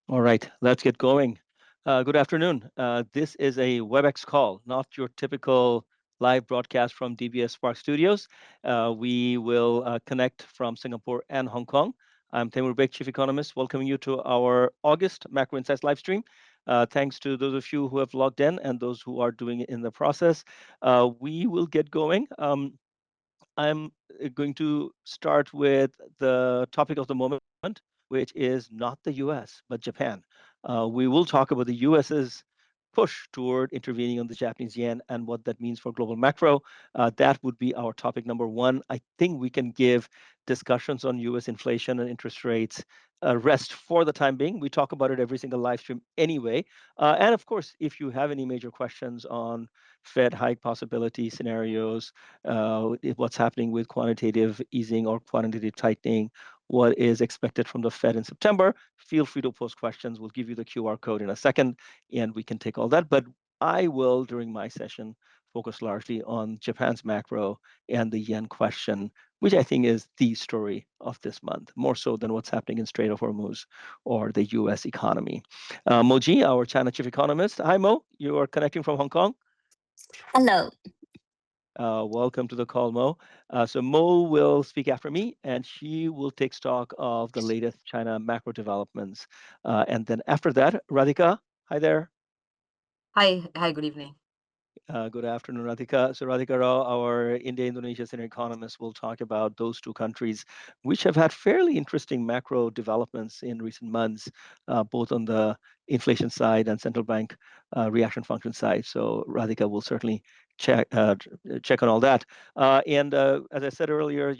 All right, let's get going. Good afternoon. This is a WebEx call, not your typical live broadcast from DBS Spark Studios. We will connect from Singapore and Hong Kong. I'm Taimur Bek, Chief Economist, welcoming you to our August Macro Insights live stream. Thanks to those of you who have logged in and those who are doing it in the process. We will get going. I'm going to start with the topic of the moment, which is not the US, but Japan. We will talk about the US's push toward intervening on the Japanese yen and what that means for global macro. That would be our topic number one. I think we can give discussions on US inflation and interest rates rest for the time being. We talk about it every single live stream anyway. And of course, if you have any major questions on Fed hike possibility scenarios, what's happening with quantitative easing or quantitative tightening, what is expected from the Fed in September, feel free to post questions. We'll give you the QR code in a second, and we can take all that. But I will, during my session, focus largely on Japan's macro and the yen question, which I think is the story of this month, more so than what's happening in Strait of Hormuz or the US economy. Moji, our China chief economist. Hi, Mo. You are connecting from Hong Kong. Hello. Welcome to the call, Mo. So Mo will speak after me, and she will take stock of the latest China macro developments. And then after that, Radhika, hi there. Hi, good evening. Good afternoon, Radhika. So Radhika Rao, our India-Indonesia senior economist, will talk about those two countries, which have had fairly interesting macro developments in recent months, both on the inflation side and central bank reaction function side. So Radhika will certainly check on all that. And as I said earlier,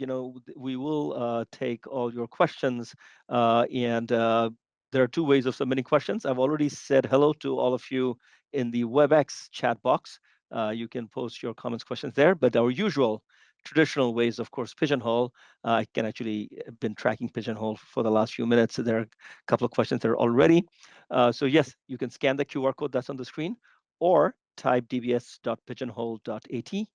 we will take all your questions, and there are two ways of submitting questions. I've already said hello to all of you in the WebEx chat box. You can post your comments, questions there. But our usual traditional ways, of course, Pigeonhole. I can actually been tracking Pigeonhole for the last few minutes. So there are a couple of questions there already. So yes, you can scan the QR code that's on the screen or type dbs.pigeonhole.at,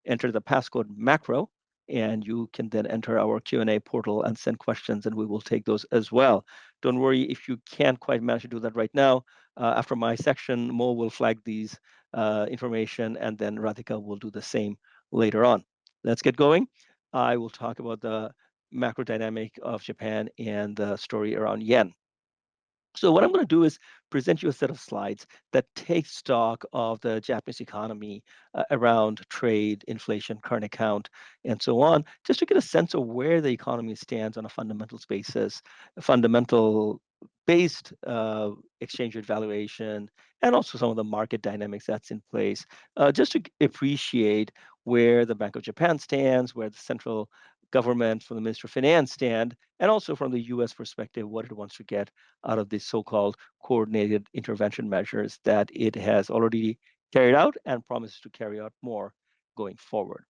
enter the passcode macro, and you can then enter our Q&A portal and send questions, and we will take those as well. Don't worry if you can't quite manage to do that right now. After my section, Mo will flag these information, and then Radhika will do the same later on. Let's get going. I will talk about the macro dynamic of Japan and the story around yen. So what I'm going to do is present you a set of slides that take stock of the Japanese economy around trade, inflation, current account, and so on, just to get a sense of where the economy stands on a fundamentals basis, a fundamental based exchange rate valuation, and also some of the market dynamics that's in place, just to appreciate where the Bank of Japan stands, where the central government from the Minister of Finance stand, and also from the US perspective, what it wants to get out of these so-called coordinated intervention measures that it has already carried out and promises to carry out more going forward.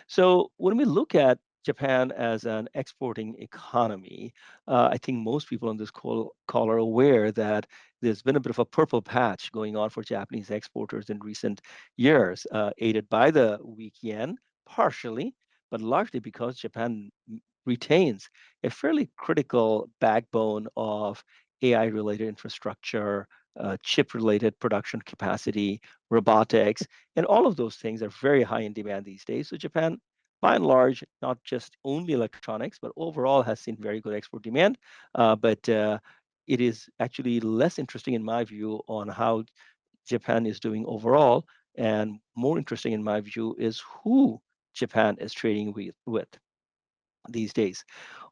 So when we look at Japan as an exporting economy, I think most people on this call are aware that there's been a bit of a purple patch going on for Japanese exporters in recent years, aided by the weak yen, partially, but largely because Japan retains a fairly critical backbone of AI-related infrastructure, chip-related production capacity, robotics, and all of those things are very high in demand these days. So Japan, by and large, not just only electronics, but overall has seen very good export demand. But it is actually less interesting, in my view, on how Japan is doing overall, and more interesting, in my view, is who Japan is trading with these days.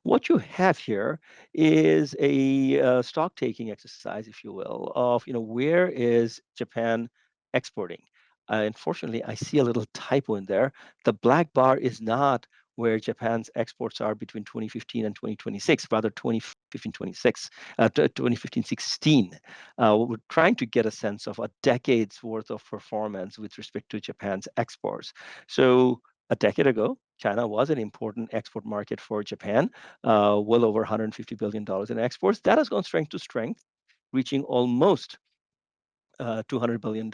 What you have here is a stock taking exercise, if you will, of where is Japan exporting. Unfortunately, I see a little typo in there. The black bar is not where Japan's exports are between 2015 and 2026, rather 2015-26, 2015-16. We're trying to get a sense of a decade's worth of performance with respect to Japan's exports. So a decade ago, China was an important export market for Japan, well over $150 billion in exports. That has gone strength to strength, reaching almost $200 billion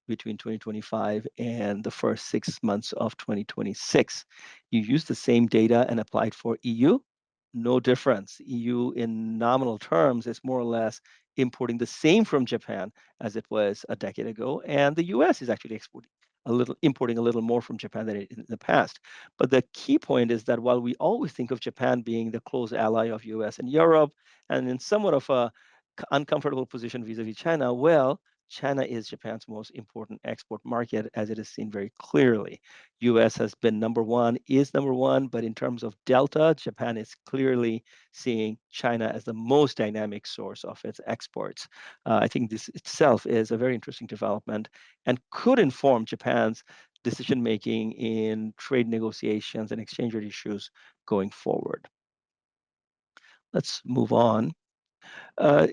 between 2025 and the first 6 months of 2026. You use the same data and apply it for EU, no difference. EU in nominal terms is more or less importing the same from Japan as it was a decade ago, and the US is actually importing a little more from Japan than in the past. But the key point is that while we always think of Japan being the close ally of US and Europe, and in somewhat of a uncomfortable position vis-a-vis China, well, China is Japan's most important export market, as it is seen very clearly. US has been number one, is number one, but in terms of delta, Japan is clearly seeing China as the most dynamic source of its exports. I think this itself is a very interesting development and could inform Japan's decision making in trade negotiations and exchange rate issues going forward. Let's move on. Uh,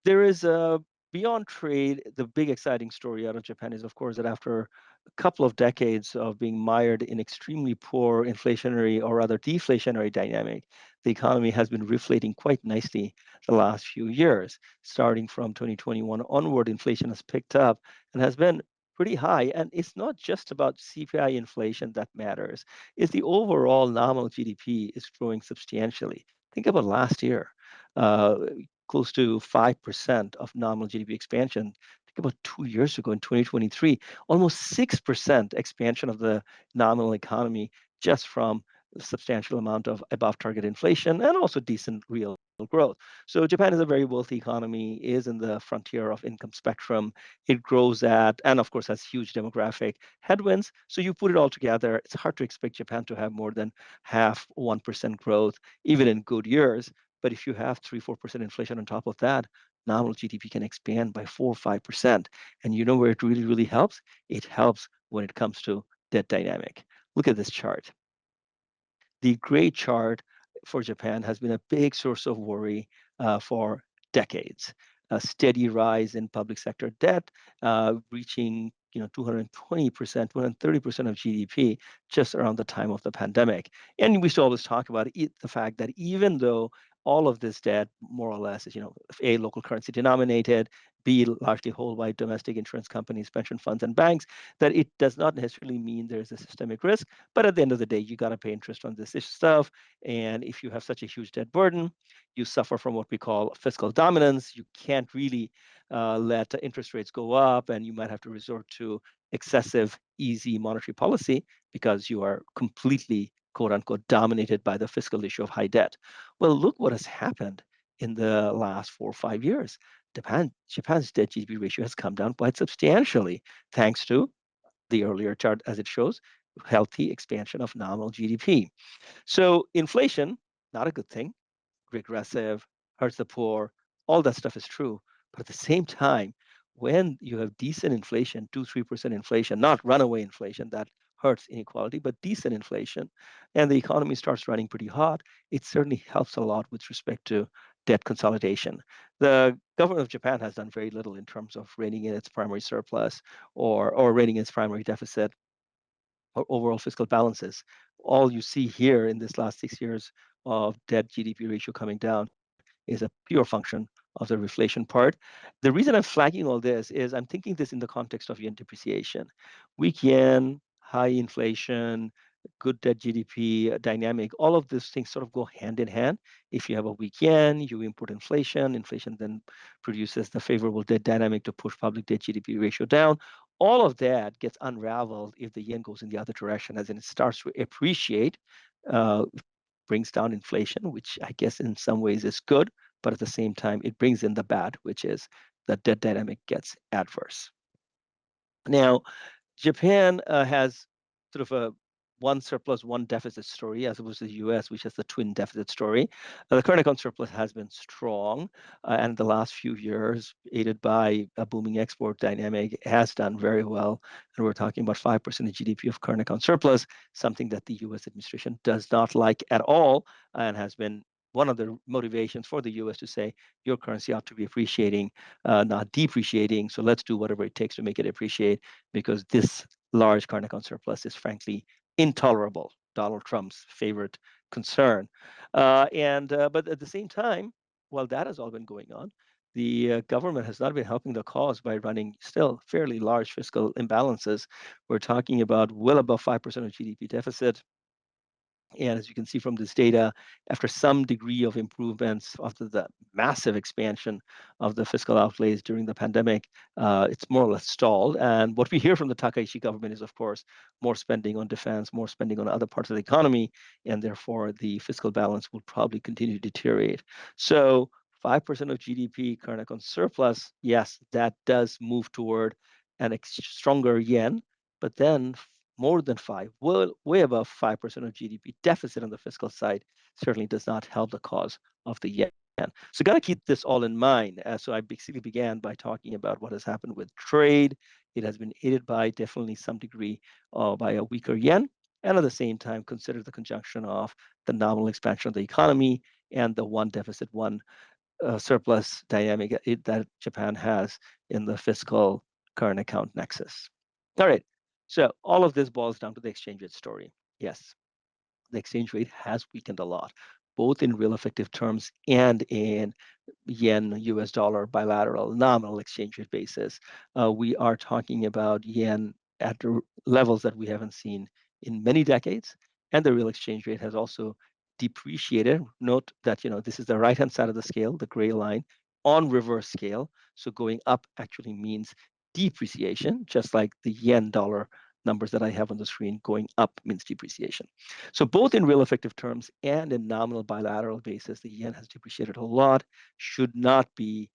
there is a beyond trade, the big exciting story out of Japan is, of course, that after a couple of decades of being mired in extremely poor inflationary or rather deflationary dynamic, the economy has been reflating quite nicely the last few years. Starting from 2021 onward, inflation has picked up and has been pretty high. And it's not just about CPI inflation that matters. It's the overall nominal GDP is growing substantially. Think about last year. Uh, Close to 5% of nominal GDP expansion. Think about 2 years ago in 2023, almost 6% expansion of the nominal economy just from a substantial amount of above target inflation and also decent real growth. So Japan is a very wealthy economy, is in the frontier of income spectrum. It grows at, and of course has huge demographic headwinds. So you put it all together, it's hard to expect Japan to have more than half 1% growth, even in good years. But if you have 3-4% inflation on top of that, nominal GDP can expand by 4 or 5%. And you know where it really, really helps? It helps when it comes to debt dynamic. Look at this chart. The gray chart for Japan has been a big source of worry for decades. A steady rise in public sector debt, reaching 220%, 230% of GDP just around the time of the pandemic. And we used to always talk about the fact that even though all of this debt, more or less, is A, local currency denominated, B, largely held by domestic insurance companies, pension funds, and banks, that it does not necessarily mean there's a systemic risk. But at the end of the day, you got to pay interest on this stuff. And if you have such a huge debt burden, you suffer from what we call fiscal dominance. You can't really let interest rates go up, and you might have to resort to excessive, easy monetary policy because you are completely, quote unquote, dominated by the fiscal issue of high debt. Well, look what has happened in the last 4 or 5 years. Japan's debt GDP ratio has come down quite substantially, thanks to the earlier chart as it shows, healthy expansion of nominal GDP. So inflation, not a good thing, regressive, hurts the poor, all that stuff is true. But at the same time, when you have decent inflation, 2-3% inflation, not runaway inflation that hurts inequality, but decent inflation, and the economy starts running pretty hot, it certainly helps a lot with respect to debt consolidation. The government of Japan has done very little in terms of reining in its primary surplus or reining in its primary deficit or overall fiscal balances. All you see here in this last 6 years of debt GDP ratio coming down is a pure function of the reflation part. The reason I'm flagging all this is I'm thinking this in the context of yen depreciation. Weak yen, high inflation, good debt GDP dynamic, all of these things sort of go hand in hand. If you have a weak yen, you import inflation. Inflation then produces the favorable debt dynamic to push public debt GDP ratio down. All of that gets unraveled if the yen goes in the other direction, as in it starts to appreciate, brings down inflation, which I guess in some ways is good, but at the same time, it brings in the bad, which is the debt dynamic gets adverse. Now, Japan has sort of a one surplus, one deficit story, as opposed to the US, which has the twin deficit story. The current account surplus has been strong, and the last few years, aided by a booming export dynamic, has done very well. And we're talking about 5% of GDP of current account surplus, something that the US administration does not like at all, and has been one of the motivations for the US to say your currency ought to be appreciating, not depreciating. So let's do whatever it takes to make it appreciate, because this large current account surplus is frankly intolerable. Donald Trump's favorite concern. But at the same time, while that has all been going on, the government has not been helping the cause by running still fairly large fiscal imbalances. We're talking about well above 5% of GDP deficit, And as you can see from this data, after some degree of improvements after the massive expansion of the fiscal outlays during the pandemic, it's more or less stalled. And what we hear from the Takaichi government is, of course, more spending on defense, more spending on other parts of the economy, and therefore the fiscal balance will probably continue to deteriorate. So 5% of GDP current account surplus, yes, that does move toward an stronger yen, but then more than five, well, way above 5% of GDP deficit on the fiscal side certainly does not help the cause of the yen. So got to keep this all in mind. So I basically began by talking about what has happened with trade. It has been aided by definitely some degree by a weaker yen, and at the same time consider the conjunction of the nominal expansion of the economy and the one deficit, one surplus dynamic that Japan has in the fiscal current account nexus. All right. So all of this boils down to the exchange rate story. Yes, the exchange rate has weakened a lot, both in real effective terms and in yen US dollar bilateral nominal exchange rate basis. We are talking about yen at levels that we haven't seen in many decades, and the real exchange rate has also depreciated. Note that this is the right hand side of the scale, the gray line on reverse scale. So going up actually means depreciation, just like the yen dollar numbers that I have on the screen. Going up means depreciation. So both in real effective terms and in nominal bilateral basis, the yen has depreciated a lot. Should not be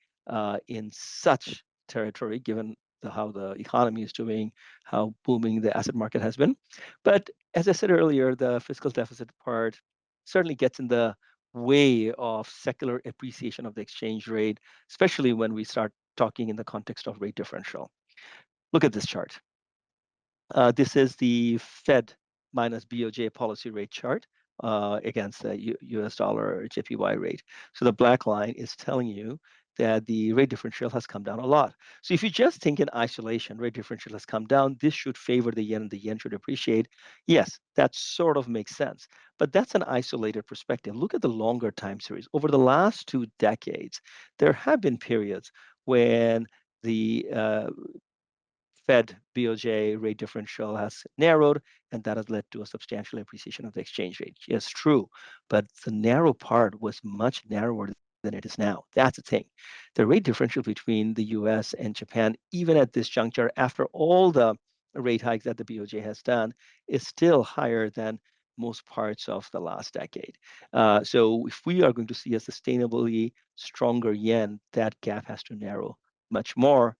in such territory given how the economy is doing, how booming the asset market has been. But as I said earlier, the fiscal deficit part certainly gets in the way of secular appreciation of the exchange rate, especially when we start talking in the context of rate differential. Look at this chart. This is the Fed minus BOJ policy rate chart against the US dollar JPY rate. So the black line is telling you that the rate differential has come down a lot. So if you just think in isolation, rate differential has come down, this should favor the yen and the yen should appreciate. Yes, that sort of makes sense. But that's an isolated perspective. Look at the longer time series. Over the last 2 decades, there have been periods when the Fed BOJ rate differential has narrowed, and that has led to a substantial appreciation of the exchange rate. Yes, true, but the narrow part was much narrower than it is now. That's the thing. The rate differential between the US and Japan, even at this juncture, after all the rate hikes that the BOJ has done, is still higher than most parts of the last decade. So if we are going to see a sustainably stronger yen, that gap has to narrow much more.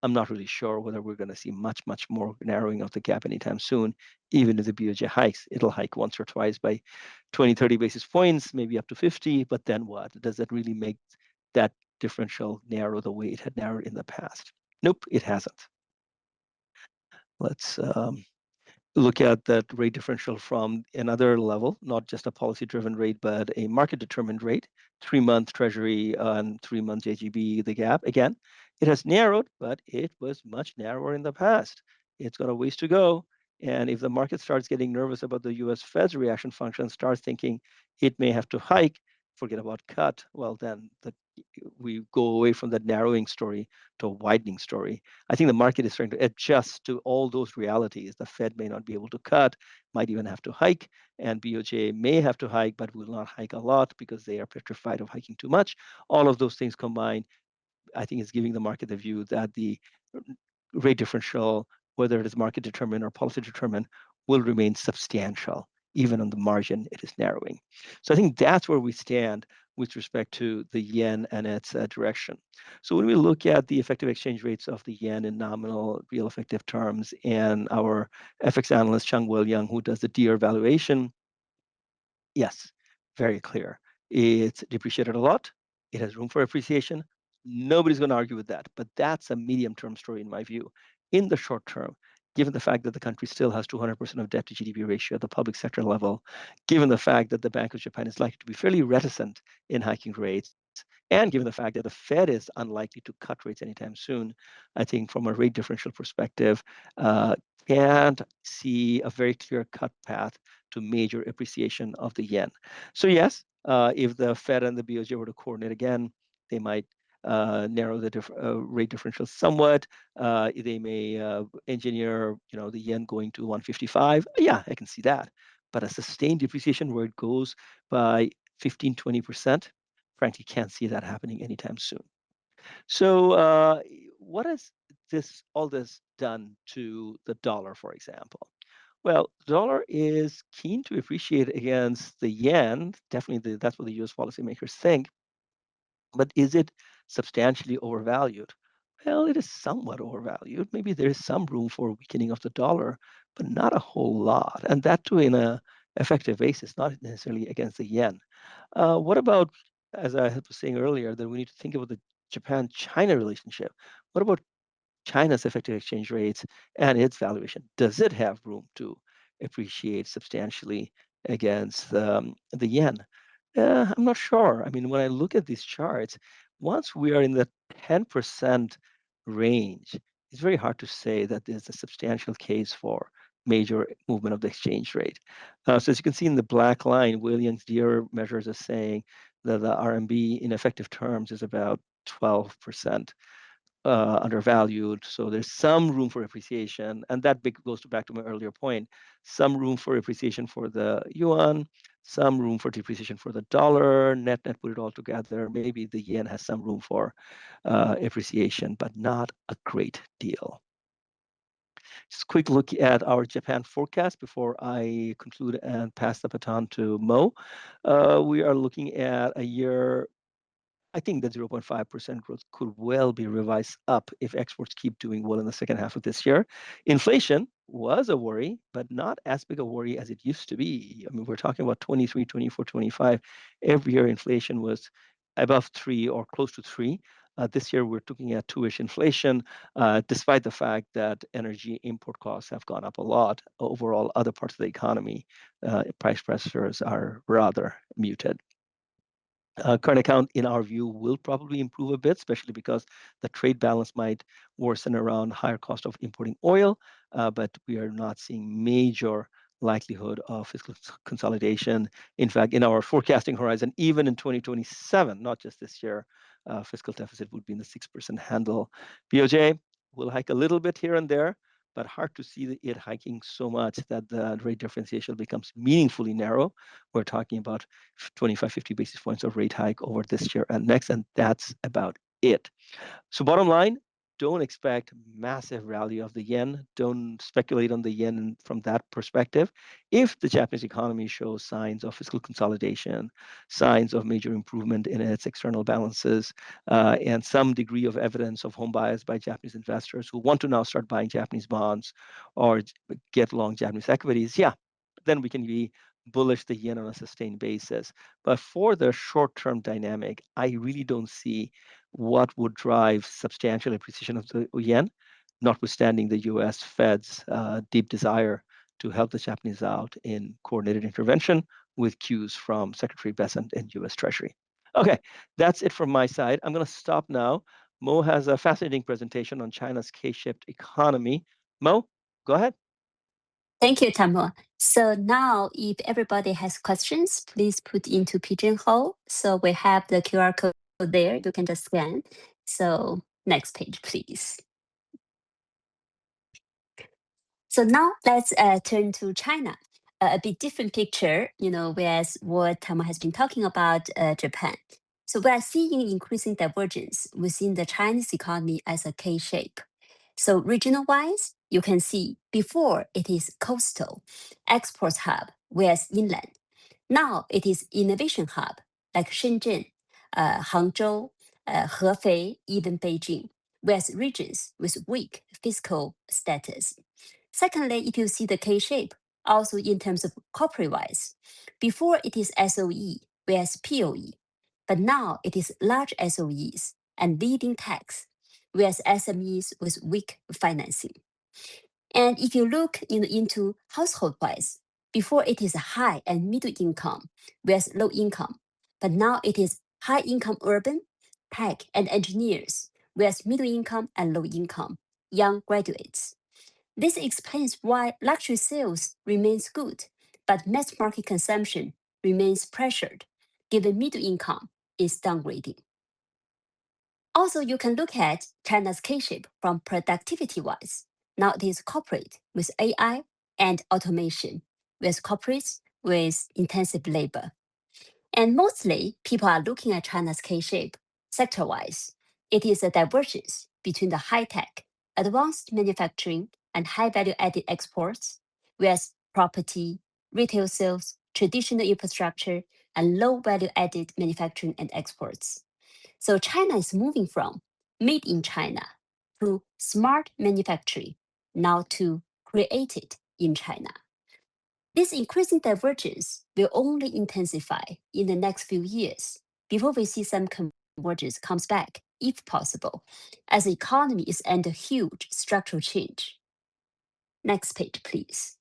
I'm not really sure whether we're going to see much more narrowing of the gap anytime soon. Even if the BOJ hikes, it'll hike once or twice by 20, 30 basis points, maybe up to 50. But then what? Does that really make that differential narrow the way it had narrowed in the past? Nope, it hasn't. Let's look at that rate differential from another level, not just a policy-driven rate, but a market-determined rate, 3-month Treasury and 3-month JGB, the gap. Again, it has narrowed, but it was much narrower in the past. It's got a ways to go. And if the market starts getting nervous about the US Fed's reaction function, starts thinking it may have to hike, forget about cut, well, then we go away from that narrowing story to a widening story. I think the market is trying to adjust to all those realities. The Fed may not be able to cut, might even have to hike, and BOJ may have to hike, but will not hike a lot because they are petrified of hiking too much. All of those things combined, I think, is giving the market the view that the rate differential, whether it is market determined or policy determined, will remain substantial. Even on the margin, it is narrowing. So I think that's where we stand with respect to the yen and its direction. So when we look at the effective exchange rates of the yen in nominal real effective terms, and our FX analyst, Chung Will Young, who does the DER valuation, yes, very clear. It's depreciated a lot. It has room for appreciation. Nobody's going to argue with that. But that's a medium-term story in my view. In the short term, given the fact that the country still has 200% of debt to GDP ratio at the public sector level, given the fact that the Bank of Japan is likely to be fairly reticent in hiking rates, and given the fact that the Fed is unlikely to cut rates anytime soon, I think from a rate differential perspective, can't see a very clear cut path to major appreciation of the yen. So yes, if the Fed and the BOJ were to coordinate again, they might narrow the rate differential somewhat. They may engineer, the yen going to 155. Yeah, I can see that. but a sustained depreciation where it goes by 15, 20%, frankly, can't see that happening anytime soon. So what has all this done to the dollar, for example? Well, the dollar is keen to appreciate against the yen. Definitely, that's what the U.S. policymakers think. But is it substantially overvalued? Well, it is somewhat overvalued. Maybe there is some room for weakening of the dollar, but not a whole lot. And that too in a effective basis, not necessarily against the yen. What about, as I was saying earlier, that we need to think about the Japan-China relationship. What about China's effective exchange rates and its valuation? Does it have room to appreciate substantially against the yen? I'm not sure. I mean, when I look at these charts, once we are in the 10% range, it's very hard to say that there's a substantial case for major movement of the exchange rate. So as you can see in the black line, Williams Deere measures as saying that the RMB in effective terms is about 12% undervalued. So there's some room for appreciation. And that goes back to my earlier point, some room for appreciation for the yuan, some room for depreciation for the dollar, net put it all together. Maybe the yen has some room for appreciation, but not a great deal. Just a quick look at our Japan forecast before I conclude and pass the baton to Mo. We are looking at a year, I think that 0.5% growth could well be revised up if exports keep doing well in the second half of this year. Inflation was a worry, but not as big a worry as it used to be. I mean, we're talking about 23, 24, 25. Every year inflation was above 3 or close to 3. This year we're looking at 2-ish inflation, despite the fact that energy import costs have gone up a lot. Overall, other parts of the economy, price pressures are rather muted. Current account, in our view, will probably improve a bit, especially because the trade balance might worsen around higher cost of importing oil, but we are not seeing major likelihood of fiscal consolidation. In fact, in our forecasting horizon, even in 2027, not just this year, fiscal deficit would be in the 6% handle. BOJ will hike a little bit here and there, but hard to see it hiking so much that the rate differentiation becomes meaningfully narrow. We're talking about 25, 50 basis points of rate hike over this year and next, and that's about it. So bottom line, don't expect massive rally of the yen. Don't speculate on the yen from that perspective. If the Japanese economy shows signs of fiscal consolidation, signs of major improvement in its external balances, and some degree of evidence of home bias by Japanese investors who want to now start buying Japanese bonds or get long Japanese equities, yeah, then we can be bullish the yen on a sustained basis. But for the short-term dynamic, I really don't see what would drive substantial appreciation of the yen, notwithstanding the US Fed's deep desire to help the Japanese out in coordinated intervention with cues from Secretary Bessent and US Treasury. Okay, that's it from my side. I'm going to stop now. Mo has a fascinating presentation on China's K-shaped economy. Mo, go ahead. Thank you, Tamo. So now, if everybody has questions, please put into Pigeonhole. So we have the QR code there. You can just scan. So next page, please. So now let's turn to China. A bit different picture, whereas what Tamo has been talking about Japan. So we are seeing increasing divergence within the Chinese economy as a K shape. So regional wise, you can see before it is coastal, exports hub, whereas inland. Now it is innovation hub, like Shenzhen, Hangzhou, Hefei, even Beijing, whereas regions with weak fiscal status. Secondly, if you see the K shape, also in terms of corporate wise, before it is SOE, whereas POE, but now it is large SOEs and leading techs, whereas SMEs with weak financing. And if you look into household wise, before it is high and middle income, whereas low income, but now it is high income urban, tech and engineers, whereas middle income and low income, young graduates. This explains why luxury sales remains good, but mass market consumption remains pressured, given middle income is downgrading. Also, you can look at China's K-shape from productivity-wise. Now it is corporate with AI and automation, with corporates with intensive labor. And mostly, people are looking at China's K-shape sector-wise. It is a divergence between the high-tech, advanced manufacturing, and high-value-added exports, whereas property, retail sales, traditional infrastructure, and low-value-added manufacturing and exports. So China is moving from made in China to smart manufacturing, now to created in China. This increasing divergence will only intensify in the next few years before we see some convergence comes back, if possible, as the economy is under huge structural change. Next page, please.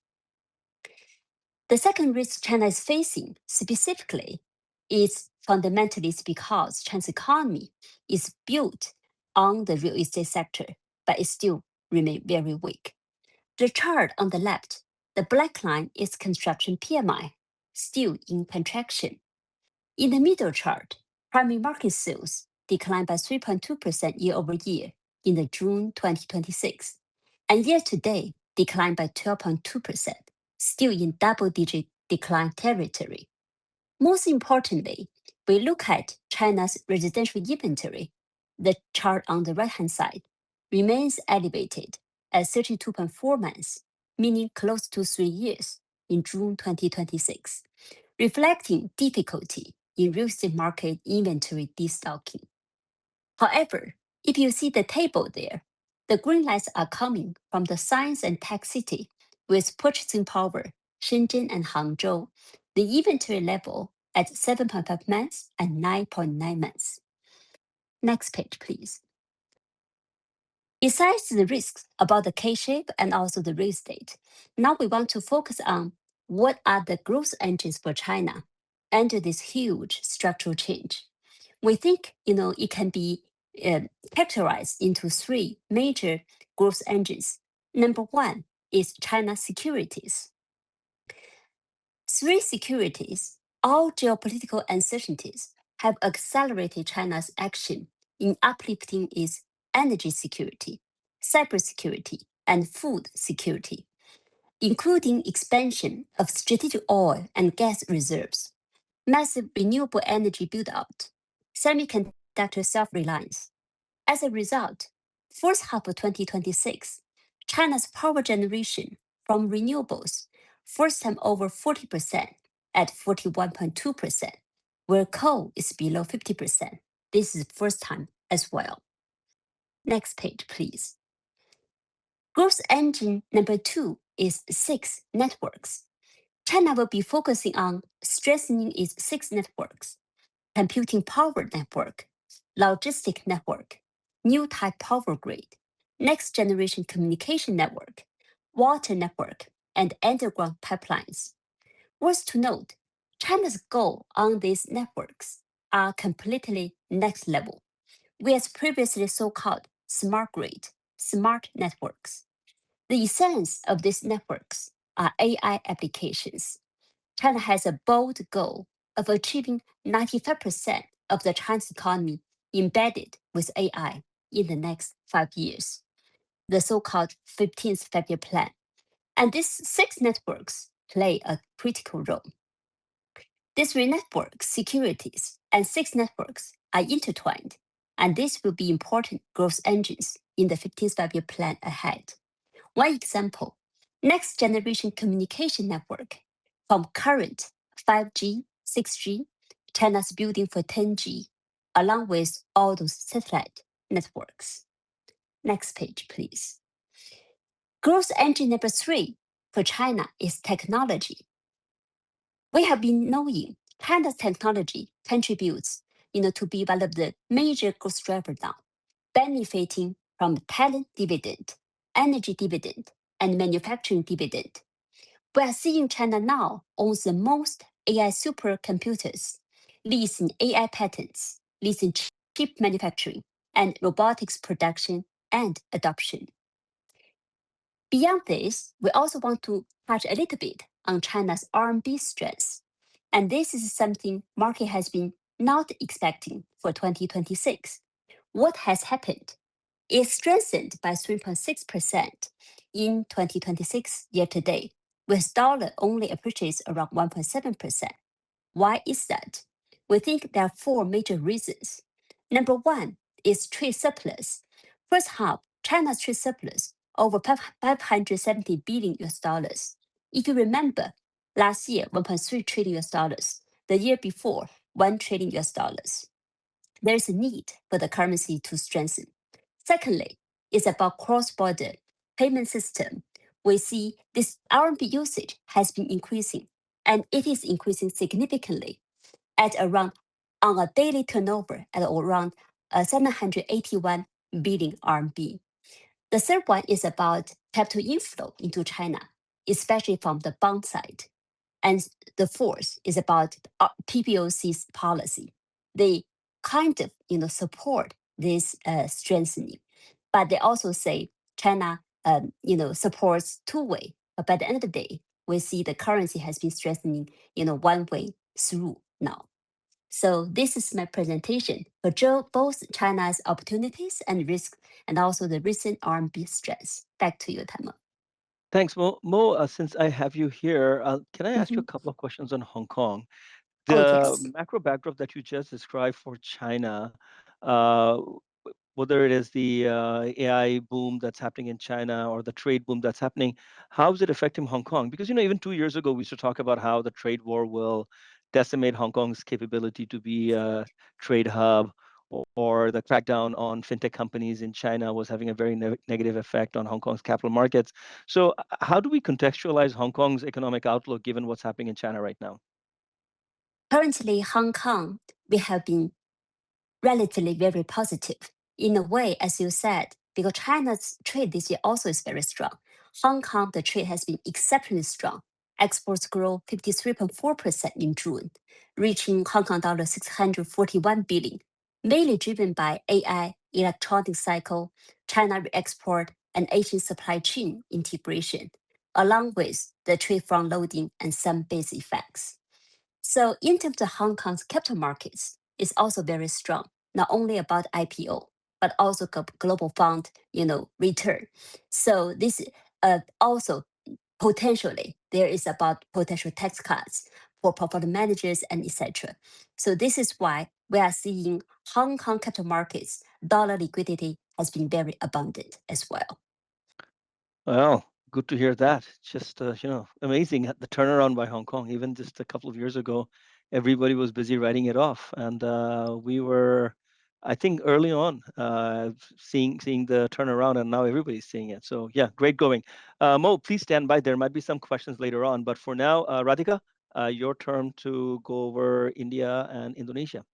The second risk China is facing specifically is fundamentally because China's economy is built on the real estate sector, but it still remains very weak. The chart on the left, the black line is construction PMI, still in contraction. In the middle chart, primary market sales declined by 3.2% year over year in the June 2026, and year to date declined by 12.2%, still in double-digit decline territory. Most importantly, we look at China's residential inventory. The chart on the right-hand side remains elevated at 32.4 months, meaning close to 3 years in June 2026, reflecting difficulty in real estate market inventory destocking. However, if you see the table there, the green lights are coming from the science and tech city with purchasing power, Shenzhen and Hangzhou, the inventory level at 7.5 months and 9.9 months. Next page, please. Besides the risks about the K-shape and also the real estate, now we want to focus on what are the growth engines for China under this huge structural change. We think it can be categorized into 3 major growth engines. Number 1 is China's securities. 3 securities, all geopolitical uncertainties, have accelerated China's action in uplifting its energy security, cybersecurity, and food security, including expansion of strategic oil and gas reserves, massive renewable energy build-out, semiconductor self-reliance. As a result, first half of 2026, China's power generation from renewables first time over 40% at 41.2%, where coal is below 50%. This is first time as well. Next page, please. Growth engine number 2 is 6 networks. China will be focusing on strengthening its 6 networks: computing power network, logistic network, new type power grid, next generation communication network, water network, and underground pipelines. Worth to note, China's goal on these networks are completely next level, whereas previously so-called smart grid, smart networks. The essence of these networks are AI applications. China has a bold goal of achieving 95% of the Chinese economy embedded with AI in the next 5 years, the so-called 15th Five-Year Plan. And these 6 networks play a critical role. These 3 networks, securities, and 6 networks are intertwined, and this will be important growth engines in the 15th Five-Year Plan ahead. One example, next generation communication network from current 5G, 6G, China's building for 10G, along with all those satellite networks. Next page, please. Growth engine number 3 for China is technology. We have been knowing China's technology contributes to be one of the major growth drivers now, benefiting from talent dividend, energy dividend, and manufacturing dividend. We are seeing China now owns the most AI supercomputers, leads in AI patents, leads in chip manufacturing, and robotics production and adoption. Beyond this, we also want to touch a little bit on China's RMB strength. And this is something market has been not expecting for 2026. What has happened? It strengthened by 3.6% in 2026 year to date, with dollar only appreciates around 1.7%. Why is that? We think there are four major reasons. Number one is trade surplus. First half, China's trade surplus over 570 billion US dollars. If you remember, last year 1.3 trillion US dollars, the year before 1 trillion US dollars. There is a need for the currency to strengthen. Secondly, it's about cross-border payment system. We see this RMB usage has been increasing, and it is increasing significantly at around on a daily turnover at around 781 billion RMB. The third one is about capital inflow into China, especially from the bond side. And the fourth is about PBOC's policy. They kind of support this strengthening, but they also say China supports two-way. But by the end of the day, we see the currency has been strengthening one way through now. So this is my presentation for both China's opportunities and risks, and also the recent RMB stress. Back to you, Tama. Thanks, Mo. Mo, since I have you here, can I ask you a Mhm. couple of questions on Hong Kong? Oh, The yes. macro backdrop that you just described for China, uh, whether it is the AI boom that's happening in China or the trade boom that's happening, how is it affecting Hong Kong? Because even 2 years ago, we used to talk about how the trade war will decimate Hong Kong's capability to be a trade hub, or the crackdown on fintech companies in China was having a very negative effect on Hong Kong's capital markets. So, how do we contextualize Hong Kong's economic outlook given what's happening in China right now? Currently, Hong Kong, we have been relatively very positive. In a way, as you said, because China's trade this year also is very strong. Hong Kong, the trade has been exceptionally strong. Exports grew 53.4% in June, reaching Hong Kong dollar 641 billion, mainly driven by AI, electronic cycle, China export, and Asian supply chain integration, along with the trade front loading and some base effects. So in terms of Hong Kong's capital markets, it's also very strong, not only about IPO, but also global fund, return. So this also potentially there is about potential tax cuts for portfolio managers and etc. So this is why we are seeing Hong Kong capital markets dollar liquidity has been very abundant as well. Well, good to hear that. Just amazing the turnaround by Hong Kong. Even just a couple of years ago, everybody was busy writing it off, and we were, I think, early on seeing the turnaround, and now everybody's seeing it. So yeah, great going. Mo, please stand by. There might be some questions later on, but for now, Radhika, your turn to go over India and Indonesia.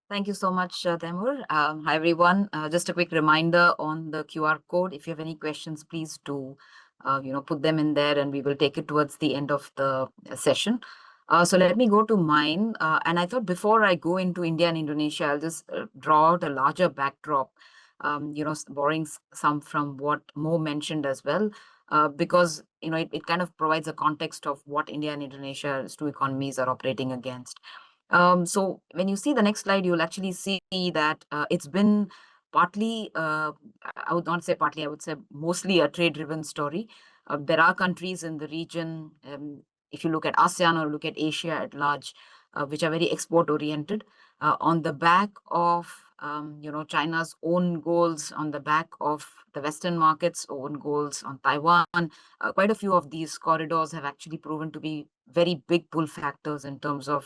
Thank you so much, Taimur. Hi, everyone. Just a quick reminder on the QR code. If you have any questions, please do, put them in there, and we will take it towards the end of the session. So let me go to mine. And I thought before I go into India and Indonesia, I'll just draw out a larger backdrop, borrowing some from what Mo mentioned as well, because, it kind of provides a context of what India and Indonesia's two economies are operating against. So when you see the next slide, you'll actually see that it's been partly, I would not say partly, I would say mostly a trade-driven story. There are countries in the region, if you look at ASEAN or look at Asia at large, which are very export-oriented, on the back of China's own goals, on the back of the Western markets' own goals on Taiwan. Quite a few of these corridors have actually proven to be very big pull factors in terms of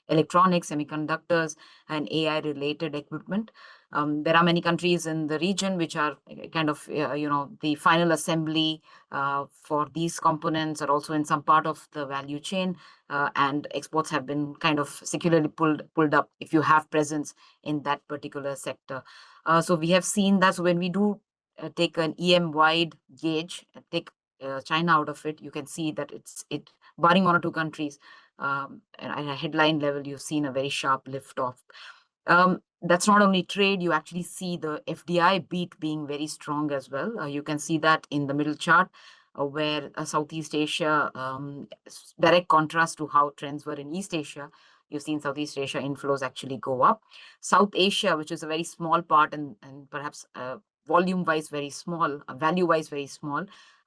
electronics, semiconductors, and AI-related equipment. There are many countries in the region which are kind of, the final assembly for these components are also in some part of the value chain, and exports have been kind of secularly pulled up if you have presence in that particular sector. So we have seen that. So when we do take an EM-wide gauge, take China out of it, you can see that it barring one or two countries, at a headline level, you've seen a very sharp lift off. That's not only trade, you actually see the FDI beat being very strong as well. You can see that in the middle chart, where Southeast Asia, direct contrast to how trends were in East Asia, you've seen Southeast Asia inflows actually go up. South Asia, which is a very small part and perhaps volume-wise very small, value-wise very small,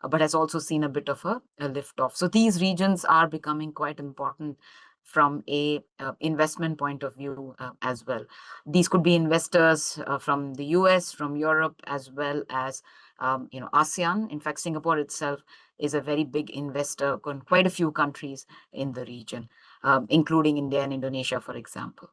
but has also seen a bit of a lift-off. So these regions are becoming quite important from a investment point of view as well. These could be investors from the US, from Europe, as well as ASEAN. In fact, Singapore itself is a very big investor in quite a few countries in the region, including India and Indonesia, for example.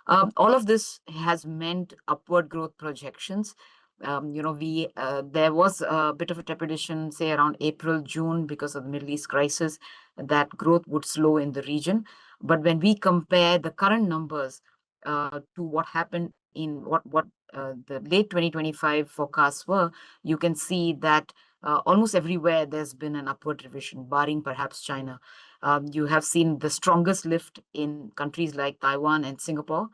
All of this has meant upward growth projections. There was a bit of a trepidation, say around April, June, because of the Middle East crisis, that growth would slow in the region. But when we compare the current numbers to what happened in what the late 2025 forecasts were, you can see that almost everywhere there's been an upward revision, barring perhaps China. You have seen the strongest lift in countries like Taiwan and Singapore.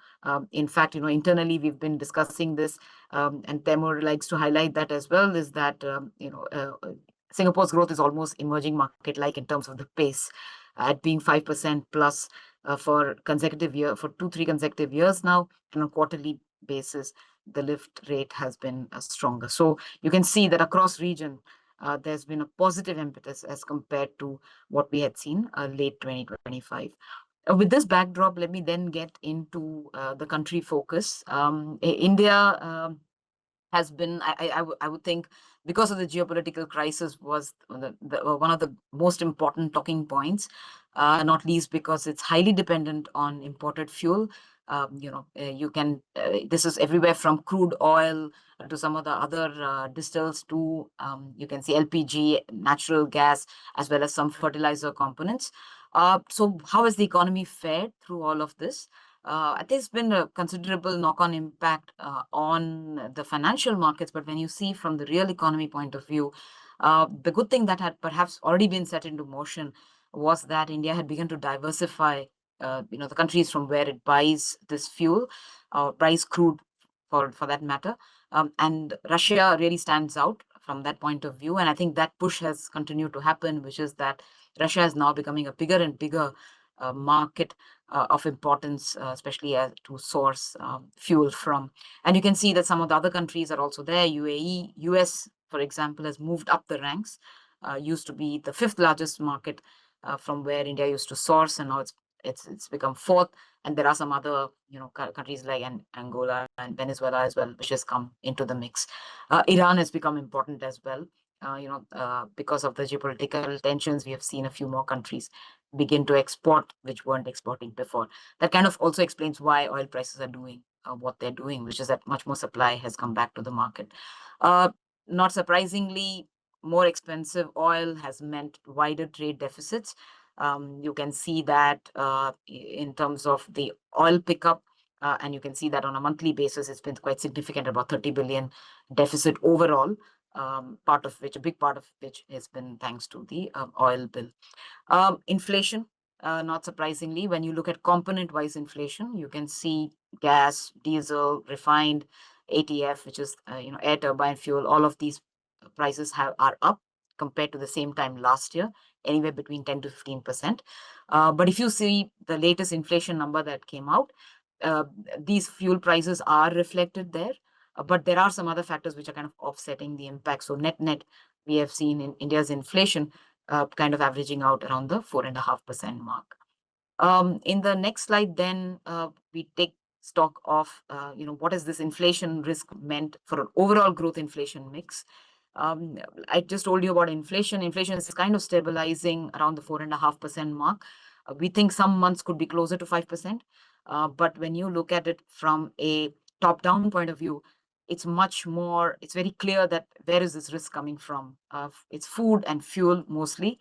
In fact, internally we've been discussing this, and Temur likes to highlight that as well, is that Singapore's growth is almost emerging market-like in terms of the pace, at being 5% plus for 2-3 consecutive years now. On a quarterly basis, the lift rate has been stronger. So you can see that across region, there's been a positive impetus as compared to what we had seen late 2025. With this backdrop, let me then get into the country focus. India has been, I would think, because of the geopolitical crisis, was one of the most important talking points, not least because it's highly dependent on imported fuel. This is everywhere from crude oil to some of the other distills to, you can see LPG, natural gas, as well as some fertilizer components. So how has the economy fared through all of this? I think there's been a considerable knock-on impact on the financial markets, but when you see from the real economy point of view, the good thing that had perhaps already been set into motion was that India had begun to diversify, the countries from where it buys this fuel, buys crude for that matter, and Russia really stands out from that point of view, and I think that push has continued to happen, which is that Russia is now becoming a bigger and bigger market of importance, especially to source fuel from. And you can see that some of the other countries are also there. UAE, US, for example, has moved up the ranks. Used to be the 5th largest market from where India used to source, and now it's become 4th. And there are some other countries like Angola and Venezuela as well, which has come into the mix. Iran has become important as well. Because of the geopolitical tensions, we have seen a few more countries begin to export, which weren't exporting before. That kind of also explains why oil prices are doing what they're doing, which is that much more supply has come back to the market. Not surprisingly, more expensive oil has meant wider trade deficits. You can see that in terms of the oil pickup, and you can see that on a monthly basis, it's been quite significant, about 30 billion deficit overall, a big part of which has been thanks to the oil bill. Inflation, not surprisingly, when you look at component-wise inflation, you can see gas, diesel, refined, ATF, which is air turbine fuel. All of these prices are up compared to the same time last year, anywhere between 10 to 15%. But if you see the latest inflation number that came out, these fuel prices are reflected there. But there are some other factors which are kind of offsetting the impact. So net, we have seen in India's inflation kind of averaging out around the 4.5% mark. In the next slide, then we take stock of what has this inflation risk meant for an overall growth inflation mix. I just told you about inflation. Inflation is kind of stabilizing around the 4.5% mark. We think some months could be closer to 5%. But when you look at it from a top-down point of view, it's very clear that where is this risk coming from? It's food and fuel mostly.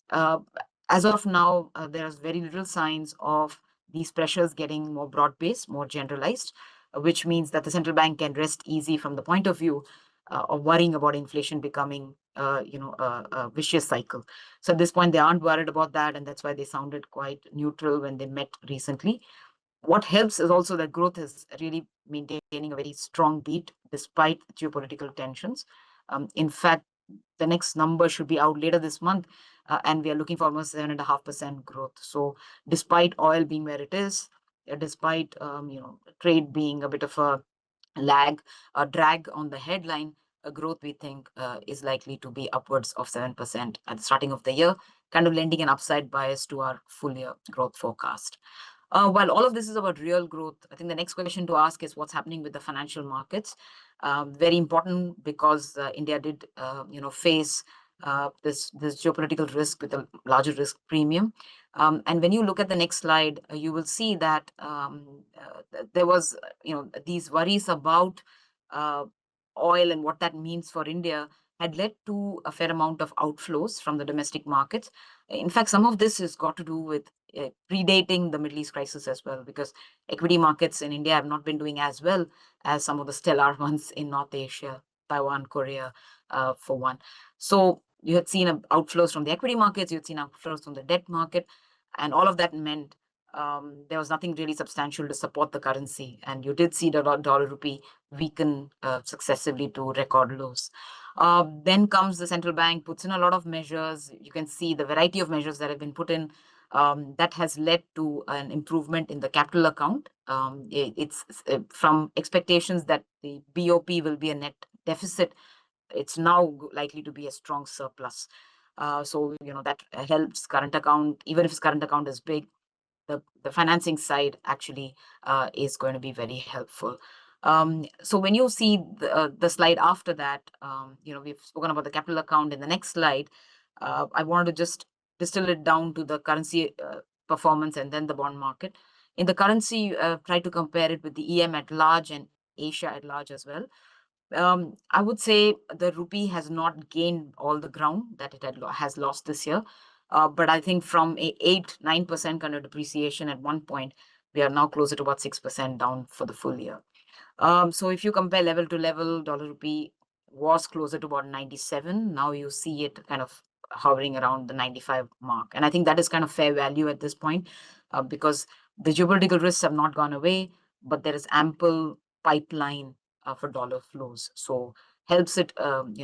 As of now, there's very little signs of these pressures getting more broad-based, more generalized, which means that the central bank can rest easy from the point of view of worrying about inflation becoming a vicious cycle. So at this point, they aren't worried about that, and that's why they sounded quite neutral when they met recently. What helps is also that growth is really maintaining a very strong beat despite geopolitical tensions. In fact, the next number should be out later this month, and we are looking for almost 7.5% growth. So despite oil being where it is, despite trade being a bit of a drag on the headline, growth we think is likely to be upwards of 7% at the starting of the year, kind of lending an upside bias to our full year growth forecast. While all of this is about real growth, I think the next question to ask is what's happening with the financial markets. Very important because India did, face this geopolitical risk with a larger risk premium. And when you look at the next slide, you will see that there was, these worries about oil and what that means for India had led to a fair amount of outflows from the domestic markets. In fact, some of this has got to do with predating the Middle East crisis as well, because equity markets in India have not been doing as well as some of the stellar ones in North Asia, Taiwan, Korea, for one. So you had seen outflows from the equity markets, you had seen outflows from the debt market, and all of that meant there was nothing really substantial to support the currency. And you did see the dollar rupee weaken successively to record lows. Then comes the central bank, puts in a lot of measures. You can see the variety of measures that have been put in. That has led to an improvement in the capital account. It's from expectations that the BOP will be a net deficit. It's now likely to be a strong surplus. So, that helps current account, even if his current account is big. The financing side actually is going to be very helpful. So when you see the slide after that, we've spoken about the capital account in the next slide. I wanted to just distill it down to the currency performance and then the bond market. In the currency, try to compare it with the EM at large and Asia at large as well. I would say the rupee has not gained all the ground that it has lost this year. But I think from a 8-9% kind of depreciation at one point, we are now closer to about 6% down for the full year. So if you compare level to level, dollar rupee was closer to about 97. Now you see it kind of hovering around the 95 mark. And I think that is kind of fair value at this point because the geopolitical risks have not gone away, but there is ample pipeline for dollar flows. So helps it,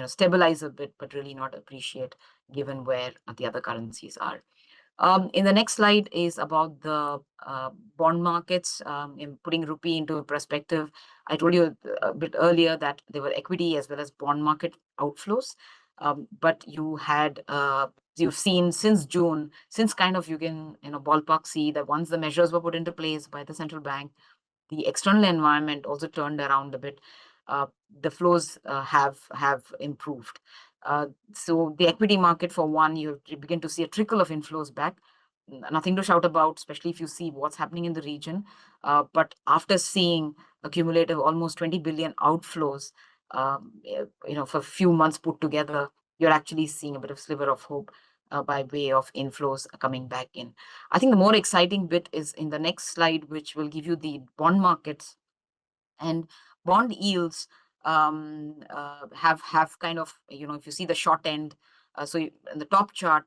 stabilize a bit, but really not appreciate given where the other currencies are. In the next slide is about the bond markets, in putting rupee into perspective. I told you a bit earlier that there were equity as well as bond market outflows. But you've seen since June, since kind of you can, ballpark see that once the measures were put into place by the central bank, the external environment also turned around a bit. The flows have improved. So the equity market, for one, you begin to see a trickle of inflows back. Nothing to shout about, especially if you see what's happening in the region. But after seeing accumulative almost 20 billion outflows, for a few months put together, you're actually seeing a bit of sliver of hope by way of inflows coming back in. I think the more exciting bit is in the next slide, which will give you the bond markets. And bond yields have kind of, if you see the short end, so in the top chart,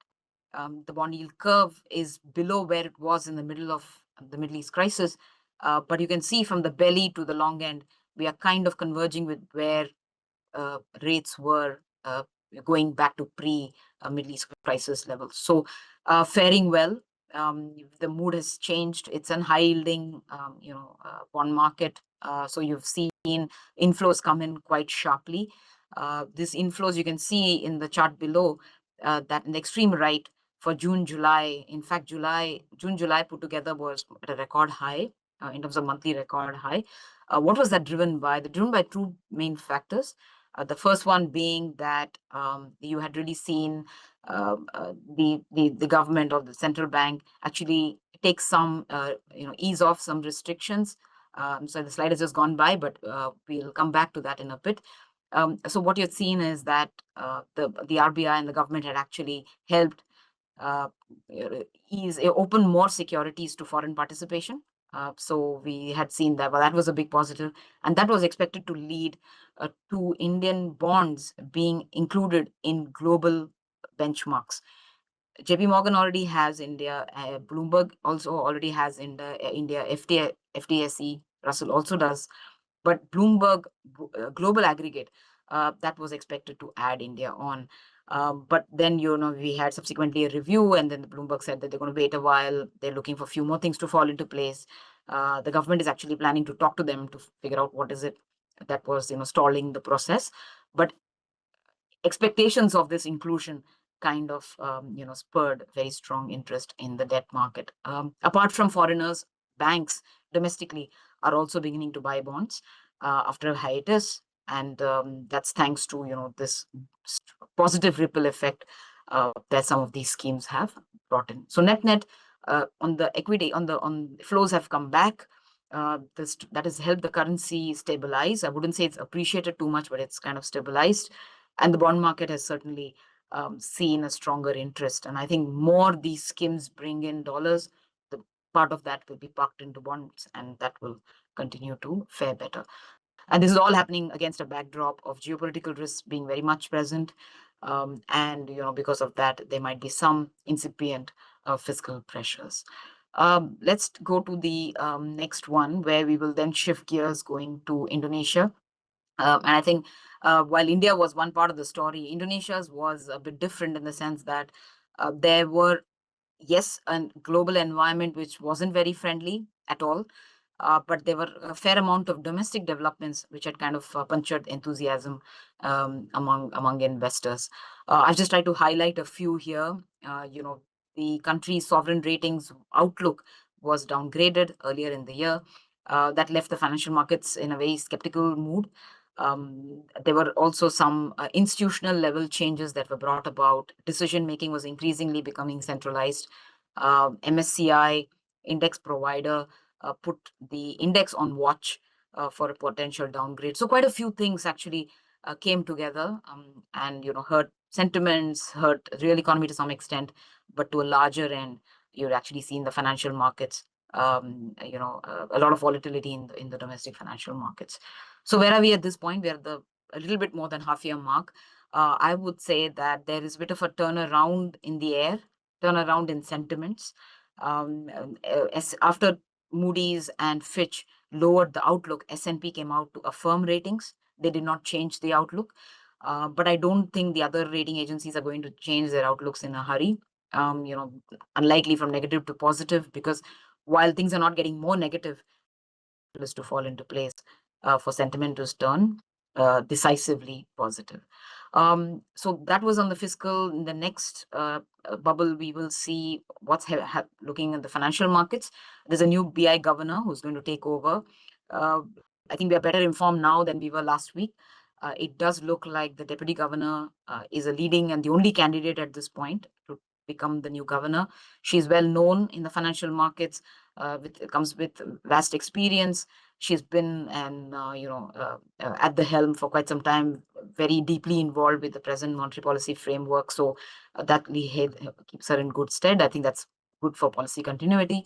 the bond yield curve is below where it was in the middle of the Middle East crisis. But you can see from the belly to the long end, we are kind of converging with where rates were going back to pre-Middle East crisis levels. So faring well. The mood has changed. It's an high-yielding, bond market. So you've seen inflows come in quite sharply. These inflows you can see in the chart below, that in the extreme right for June, July. In fact, June, July put together was at a record high in terms of monthly record high. What was that driven by? Driven by two main factors. The first one being that you had really seen the government or the central bank actually take some, ease off some restrictions. So the slide has just gone by, but we'll come back to that in a bit. So what you've seen is that the RBI and the government had actually helped open more securities to foreign participation. So we had seen that, well, that was a big positive, and that was expected to lead to Indian bonds being included in global benchmarks. JP Morgan already has India, Bloomberg also already has India, FTSE, Russell also does, but Bloomberg Global Aggregate, that was expected to add India on. But then, we had subsequently a review, and then the Bloomberg said that they're going to wait a while. They're looking for a few more things to fall into place. The government is actually planning to talk to them to figure out what is it that was, stalling the process. But expectations of this inclusion kind of spurred very strong interest in the debt market. Apart from foreigners, banks domestically are also beginning to buy bonds after a hiatus, and that's thanks to this positive ripple effect that some of these schemes have brought in. So net on the equity on flows have come back. That has helped the currency stabilize. I wouldn't say it's appreciated too much, but it's kind of stabilized. And the bond market has certainly seen a stronger interest. And I think more these schemes bring in dollars, the part of that will be parked into bonds, and that will continue to fare better. And this is all happening against a backdrop of geopolitical risks being very much present. And because of that, there might be some incipient fiscal pressures. Let's go to the next one, where we will then shift gears going to Indonesia. And I think while India was one part of the story, Indonesia's was a bit different in the sense that there were, yes, a global environment which wasn't very friendly at all. But there were a fair amount of domestic developments which had kind of punctured enthusiasm among investors. I've just tried to highlight a few here. The country's sovereign ratings outlook was downgraded earlier in the year. That left the financial markets in a very skeptical mood. There were also some institutional level changes that were brought about. Decision making was increasingly becoming centralized. MSCI index provider put the index on watch for a potential downgrade. So quite a few things actually came together and hurt sentiments, hurt real economy to some extent, but to a larger end, you'd actually seen the financial markets, a lot of volatility in the domestic financial markets. So where are we at this point? We're at a little bit more than half-year mark. I would say that there is a bit of a turnaround in the air, turnaround in sentiments. After Moody's and Fitch lowered the outlook, S&P came out to affirm ratings. They did not change the outlook. But I don't think the other rating agencies are going to change their outlooks in a hurry. Unlikely from negative to positive, because while things are not getting more negative, is to fall into place for sentiment to turn decisively positive. So that was on the fiscal. In the next bubble, we will see what's looking at the financial markets. There's a new BI governor who's going to take over. I think we are better informed now than we were last week. It does look like the deputy governor is a leading and the only candidate at this point to become the new governor. She's well known in the financial markets, comes with vast experience. She's been at the helm for quite some time, very deeply involved with the present monetary policy framework. So that keeps her in good stead. I think that's good for policy continuity.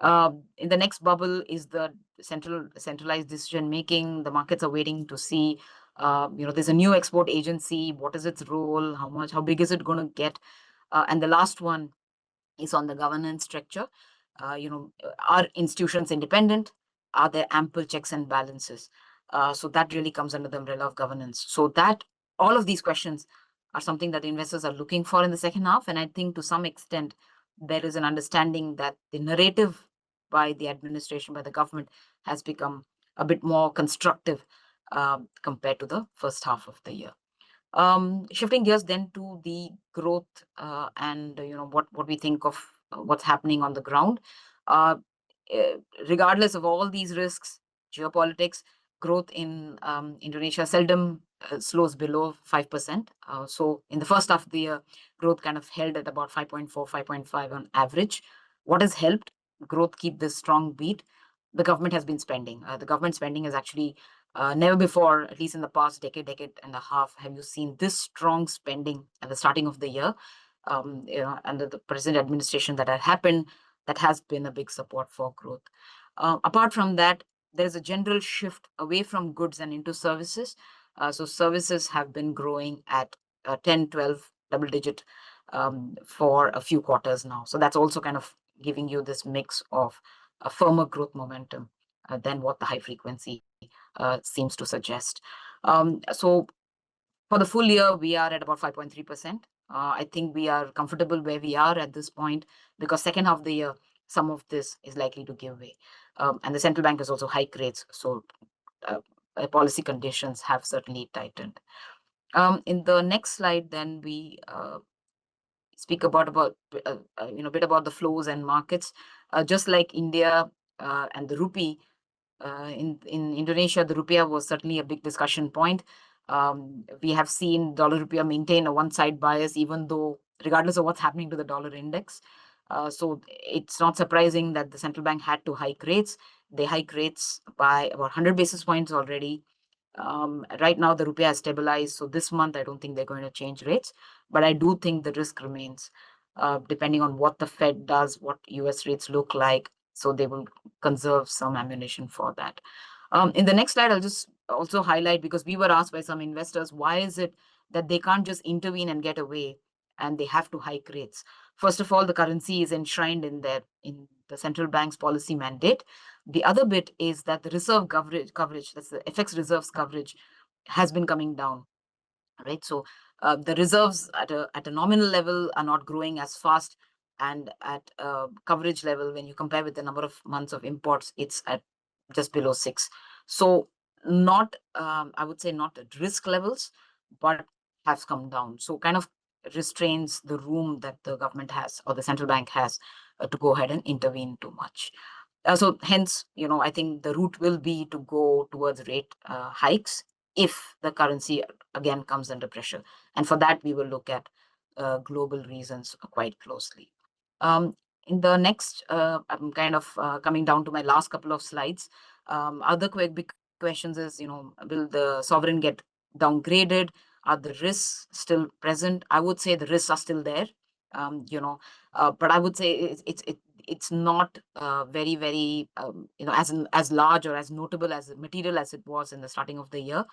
In the next bubble is the centralized decision making. The markets are waiting to see. There's a new export agency. What is its role? How big is it going to get? And the last one is on the governance structure. Are institutions independent? Are there ample checks and balances? So that really comes under the umbrella of governance. So that all of these questions are something that investors are looking for in the second half. And I think to some extent, there is an understanding that the narrative by the administration, by the government, has become a bit more constructive compared to the first half of the year. Shifting gears then to the growth and what we think of what's happening on the ground. Regardless of all these risks, geopolitics, growth in Indonesia seldom slows below 5%. So in the first half of the year, growth kind of held at about 5.4, 5.5 on average. What has helped growth keep this strong beat? The government has been spending. The government spending has actually never before, at least in the past decade and a half, have you seen this strong spending at the starting of the year. Under the present administration that had happened, that has been a big support for growth. Apart from that, there's a general shift away from goods and into services. So services have been growing at 10, 12 double digit for a few quarters now. So that's also kind of giving you this mix of a firmer growth momentum than what the high frequency seems to suggest. So for the full year, we are at about 5.3%. I think we are comfortable where we are at this point, because second half of the year, some of this is likely to give way. And the central bank has also hiked rates. So policy conditions have certainly tightened. In the next slide, then we speak about bit about the flows and markets. Just like India and the rupee, in Indonesia, the rupiah was certainly a big discussion point. We have seen dollar rupiah maintain a one-side bias, even though regardless of what's happening to the dollar index. So it's not surprising that the central bank had to hike rates. They hike rates by about 100 basis points already. Right now, the rupiah has stabilized. So this month, I don't think they're going to change rates. But I do think the risk remains, depending on what the Fed does, what US rates look like. So they will conserve some ammunition for that. In the next slide, I'll just also highlight, because we were asked by some investors, why is it that they can't just intervene and get away and they have to hike rates? First of all, the currency is enshrined in the central bank's policy mandate. The other bit is that the reserve coverage, that's the FX reserves coverage, has been coming down, right? So the reserves at a nominal level are not growing as fast, and at coverage level, when you compare with the number of months of imports, it's at just below 6. So not, I would say, not at risk levels, but has come down. So kind of restrains the room that the government has, or the central bank has, to go ahead and intervene too much. So hence, I think the route will be to go towards rate hikes if the currency again comes under pressure. And for that, we will look at global reasons quite closely. In the next, I'm kind of coming down to my last couple of slides. Other big questions is, will the sovereign get downgraded? Are the risks still present? I would say the risks are still there, but I would say it's not very, very, as large or as notable, as material as it was in the starting of the year.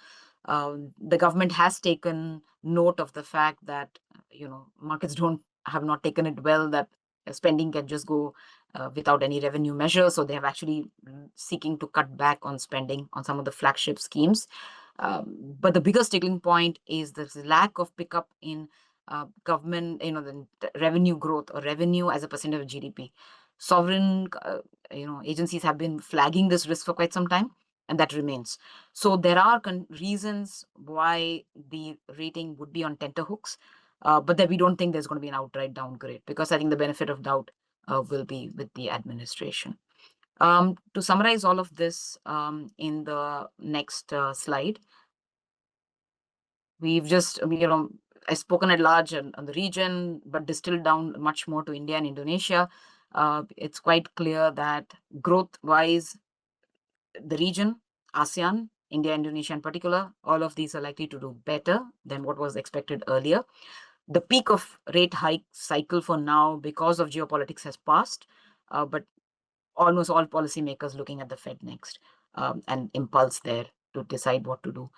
The government has taken note of the fact that, markets have not taken it well, that spending can just go without any revenue measure. So they have actually seeking to cut back on spending on some of the flagship schemes. But the biggest sticking point is the lack of pickup in government, the revenue growth, or revenue as a percentage of GDP. Sovereign, agencies have been flagging this risk for quite some time, and that remains. So there are reasons why the rating would be on tenterhooks, but that we don't think there's going to be an outright downgrade, because I think the benefit of doubt will be with the administration. To summarize all of this, in the next slide, we've just, I've spoken at large on the region, but distilled down much more to India and Indonesia. It's quite clear that growth-wise, the region, ASEAN, India, Indonesia in particular, all of these are likely to do better than what was expected earlier. The peak of rate hike cycle for now, because of geopolitics, has passed, but almost all policymakers looking at the Fed next, and impulse there to decide what to do.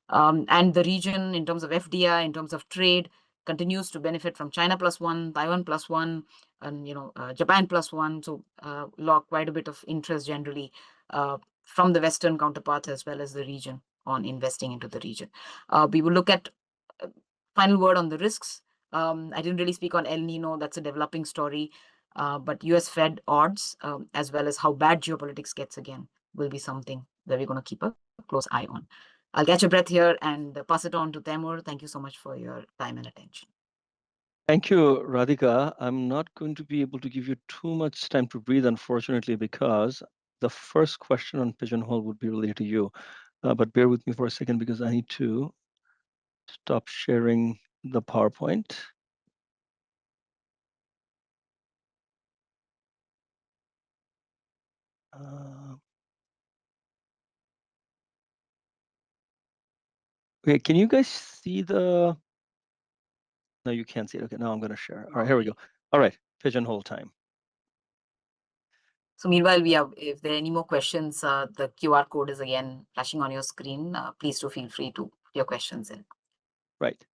And the region, in terms of FDI, in terms of trade, continues to benefit from China +1, Taiwan +1, and Japan +1. So quite a bit of interest generally from the Western counterparts as well as the region on investing into the region. We will look at final word on the risks. I didn't really speak on El Nino. That's a developing story. But US Fed odds, as well as how bad geopolitics gets again, will be something that we're going to keep a close eye on. I'll catch a breath here and pass it on to Taimur. Thank you so much for your time and attention. Thank you, Radhika. I'm not going to be able to give you too much time to breathe, unfortunately, because the first question on Pigeonhole would be related to you. But bear with me for a second, because I need to stop sharing the PowerPoint. Okay, can you guys see the... No, you can't see it. Okay, now I'm going to share. All right, here we go. All right, Pigeonhole time. So meanwhile, if there are any more questions, the QR code is again flashing on your screen. Please do feel free to put your questions in. Right.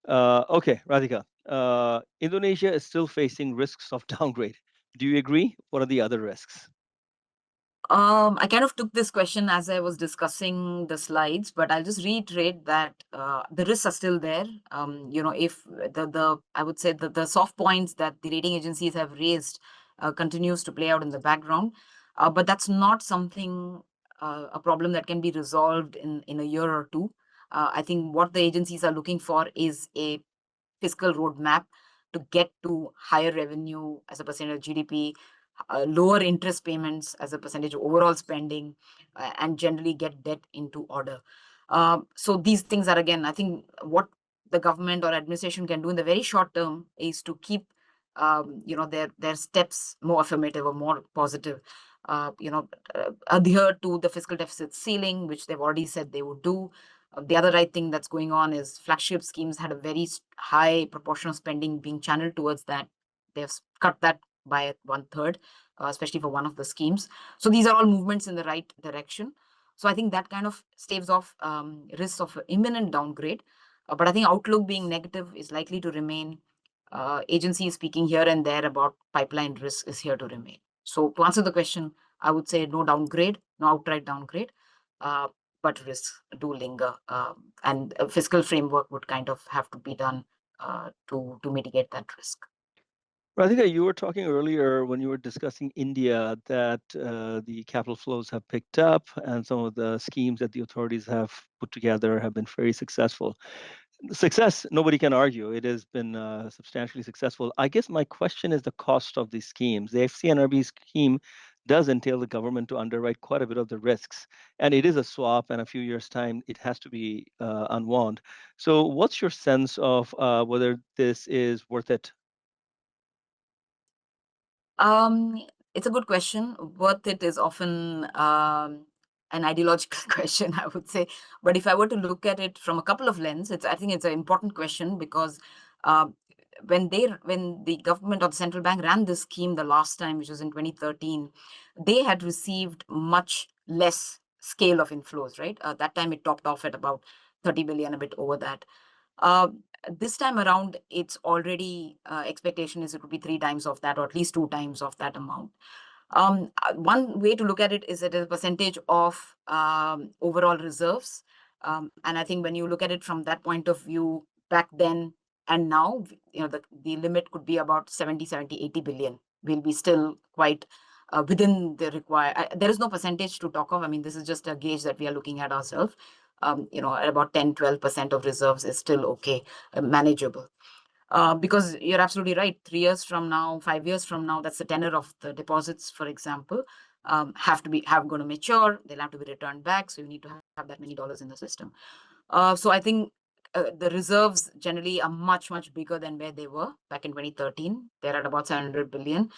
Okay, Radhika. Indonesia is still facing risks of downgrade. Do you agree? What are the other risks? I kind of took this question as I was discussing the slides, but I'll just reiterate that the risks are still there. If I would say the soft points that the rating agencies have raised continues to play out in the background, but that's not something, a problem that can be resolved in a year or two. I think what the agencies are looking for is a fiscal roadmap to get to higher revenue as a percentage of GDP, lower interest payments as a percentage of overall spending, and generally get debt into order. So these things are, again, I think what the government or administration can do in the very short term is to keep their steps more affirmative or more positive. Adhere to the fiscal deficit ceiling, which they've already said they would do. The other right thing that's going on is flagship schemes had a very high proportion of spending being channeled towards that. They've cut that by 1/3, especially for one of the schemes. So these are all movements in the right direction. So I think that kind of staves off risks of imminent downgrade. But I think outlook being negative is likely to remain. Agencies speaking here and there about pipeline risk is here to remain. So to answer the question, I would say no downgrade, no outright downgrade, but risks do linger, and a fiscal framework would kind of have to be done to mitigate that risk. Radhika, you were talking earlier when you were discussing India that the capital flows have picked up and some of the schemes that the authorities have put together have been very successful. Success, nobody can argue. It has been substantially successful. I guess my question is the cost of these schemes. The FCNRB scheme does entail the government to underwrite quite a bit of the risks, and it is a swap, and a few years' time, it has to be unwound. So what's your sense of whether this is worth it? It's a good question. Worth it is often an ideological question, I would say. But if I were to look at it from a couple of lenses, I think it's an important question because uh, when the government or the central bank ran this scheme the last time, which was in 2013, they had received much less scale of inflows, right? That time it topped off at about 30 billion, a bit over that. Uh, this time around, it's already expectation is it would be 3 times of that, or at least 2 times of that amount. One way to look at it is at a percentage of overall reserves. And I think when you look at it from that point of view, back then and now, the limit could be about 70, 80 billion. We'll be still quite within the required. There is no percentage to talk of. I mean, this is just a gauge that we are looking at ourselves. At about 10, 12% of reserves is still okay, manageable. Because you're absolutely right. 3 years from now, 5 years from now, that's the tenor of the deposits, for example, have going to mature. They'll have to be returned back. So you need to have that many dollars in the system. So I think the reserves generally are much, much bigger than where they were back in 2013. They're at about 700 billion.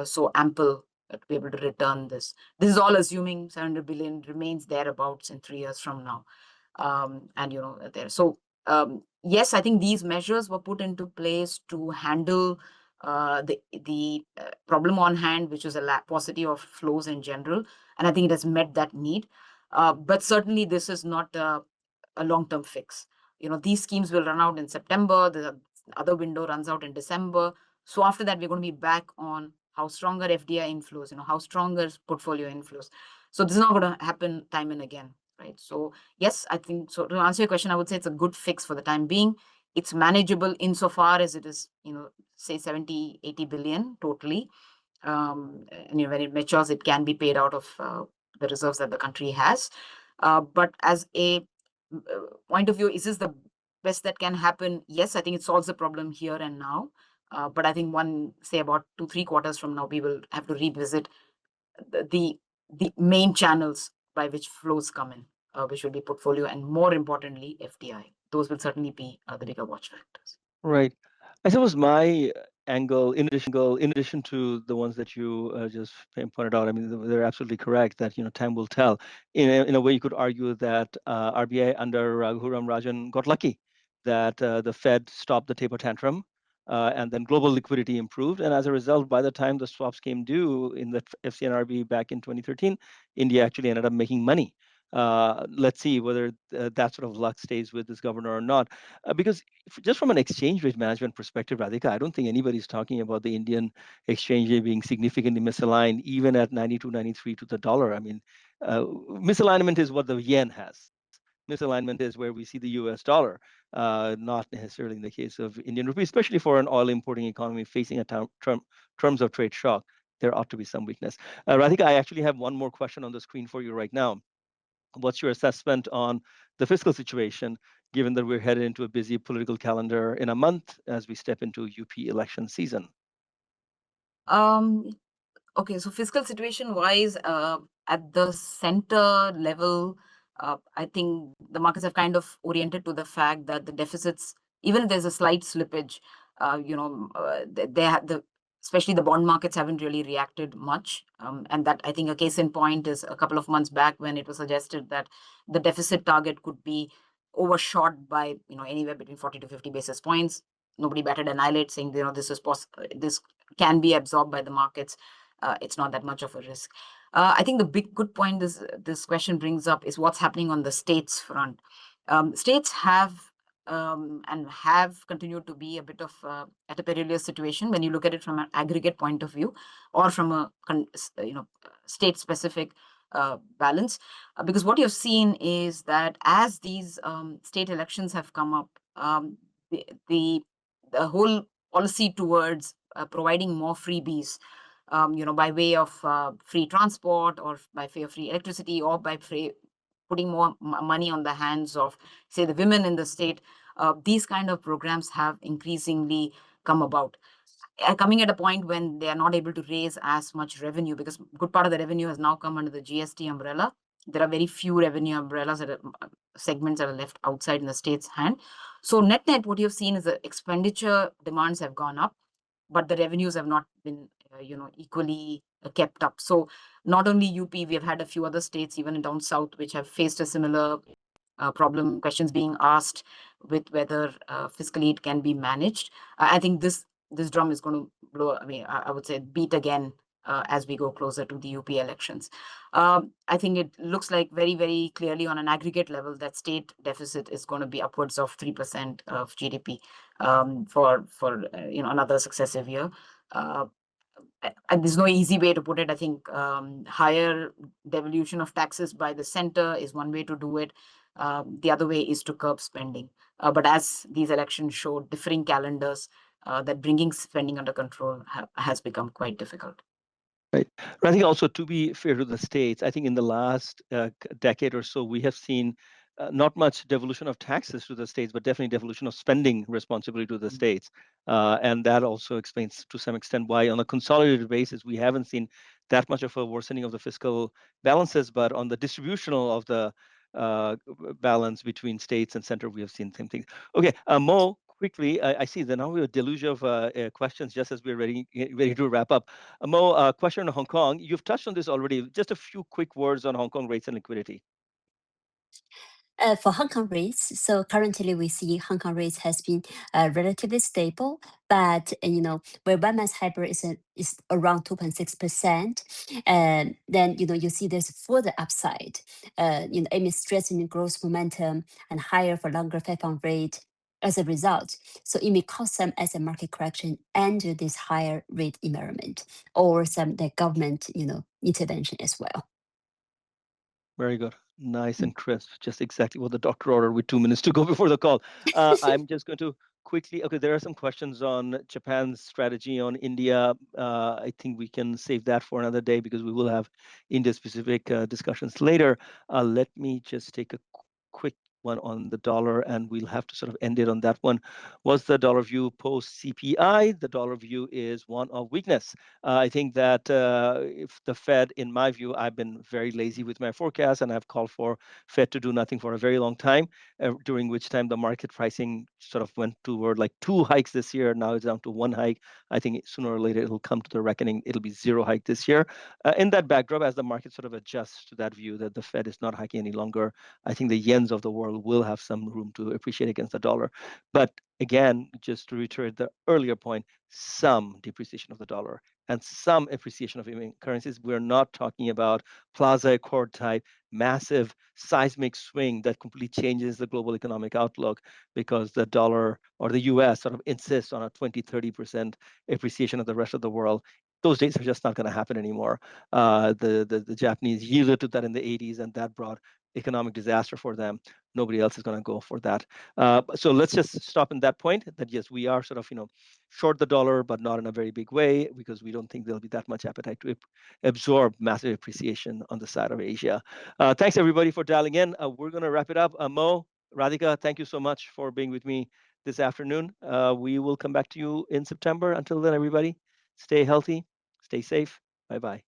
So ample to be able to return this. This is all assuming 700 billion remains thereabouts in 3 years from now. There. So yes, I think these measures were put into place to handle the problem on hand, which is a paucity of flows in general. And I think it has met that need. But certainly this is not a long-term fix. These schemes will run out in September. The other window runs out in December. So after that, we're going to be back on how stronger FDI inflows, how stronger portfolio inflows. So this is not going to happen time and again, right? So yes, I think so. To answer your question, I would say it's a good fix for the time being. It's manageable insofar as it is, say 70, 80 billion totally. And when it matures, it can be paid out of the reserves that the country has. But as a point of view, is this the best that can happen? Yes, I think it solves the problem here and now. But I think say about 2-3 quarters from now, we will have to revisit the main channels by which flows come in, which will be portfolio and, more importantly, FDI. Those will certainly be the bigger watch factors. Right. I suppose my angle, in addition to the ones that you just pointed out, I mean, they're absolutely correct that time will tell. In a way, you could argue that RBI under Raghuram Rajan got lucky that the Fed stopped the taper tantrum, and then global liquidity improved, and as a result, by the time the swaps came due in the FCNRB back in 2013, India actually ended up making money. Let's see whether that sort of luck stays with this governor or not, because just from an exchange rate management perspective, Radhika, I don't think anybody's talking about the Indian exchange rate being significantly misaligned, even at 92, 93 to the dollar. I mean, misalignment is what the yen has. Misalignment is where we see the US dollar, not necessarily in the case of Indian rupee, especially for an oil importing economy facing a terms of trade shock. There ought to be some weakness. Radhika, I actually have one more question on the screen for you right now. What's your assessment on the fiscal situation, given that we're headed into a busy political calendar in a month as we step into UP election season? Okay, so fiscal situation wise, at the center level, I think the markets have kind of oriented to the fact that the deficits, even if there's a slight slippage, they have especially the bond markets haven't really reacted much. And that, I think, a case in point is a couple of months back when it was suggested that the deficit target could be overshot by anywhere between 40 to 50 basis points. Nobody batted an eyelid, saying this can be absorbed by the markets. It's not that much of a risk. I think the big good point this question brings up is what's happening on the states front. States have and have continued to be a bit of at a perilous situation when you look at it from an aggregate point of view or from a state specific balance, because what you've seen is that as these state elections have come up, the whole policy towards providing more freebies, by way of free transport or by way of free electricity or by putting more money on the hands of, say, the women in the state, these kind of programs have increasingly come about. Coming at a point when they are not able to raise as much revenue, because good part of the revenue has now come under the GST umbrella. There are very few revenue umbrellas segments that are left outside in the state's hand. So net, what you've seen is the expenditure demands have gone up, but the revenues have not been, equally kept up. So not only UP, we have had a few other states, even in down south, which have faced a similar problem, questions being asked with whether fiscally it can be managed. I think this drum is going to blow. I mean, I would say beat again as we go closer to the UP elections. I think it looks like very, very clearly on an aggregate level that state deficit is going to be upwards of 3% of GDP for another successive year. There's no easy way to put it. I think higher devolution of taxes by the center is one way to do it. The other way is to curb spending. But as these elections show, differing calendars, that bringing spending under control has become quite difficult. Right. But I think also, to be fair to the states, I think in the last decade or so, we have seen not much devolution of taxes to the states, but definitely devolution of spending responsibility to the states. And that also explains to some extent why on a consolidated basis, we haven't seen that much of a worsening of the fiscal balances, but on the distributional of the balance between states and center, we have seen same things. Okay, Mo, quickly, I see that now we have a deluge of questions just as we're ready to wrap up. Mo, question on Hong Kong. You've touched on this already. Just a few quick words on Hong Kong rates and liquidity. For Hong Kong rates, so currently we see Hong Kong rates has been relatively stable, but where 1 month HIBOR is around 2.6%, and then you see there's further upside, amid strengthening growth momentum and higher for longer Fed fund rate as a result. So it may cause some asset market correction under this higher rate environment, or some the government intervention as well. Very good. Nice and crisp. Just exactly what the doctor ordered with 2 minutes to go before the call. I'm just going to quickly, okay, there are some questions on Japan's strategy on India. I think we can save that for another day because we will have India-specific discussions later. Let me just take a quick one on the dollar, and we'll have to sort of end it on that one. What's the dollar view post CPI? The dollar view is one of weakness. I think that if the Fed, in my view, I've been very lazy with my forecast, and I've called for Fed to do nothing for a very long time, during which time the market pricing sort of went toward like 2 hikes this year. Now it's down to 1 hike. I think sooner or later it'll come to the reckoning. It'll be 0 hike this year. In that backdrop, as the market sort of adjusts to that view that the Fed is not hiking any longer, I think the yens of the world will have some room to appreciate against the dollar. But again, just to reiterate the earlier point, some depreciation of the dollar and some appreciation of currencies. We're not talking about Plaza Accord type massive seismic swing that completely changes the global economic outlook because the dollar or the US sort of insists on a 20-30% appreciation of the rest of the world. Those days are just not going to happen anymore. The Japanese yielded to that in the 80s, and that brought economic disaster for them. Nobody else is going to go for that. So let's just stop in that point that yes, we are sort of, short the dollar, but not in a very big way, because we don't think there'll be that much appetite to absorb massive appreciation on the side of Asia. Thanks everybody for dialing in. We're going to wrap it up. Mo, Radhika, thank you so much for being with me this afternoon. We will come back to you in September. Until then, everybody, stay healthy, stay safe. Bye-bye.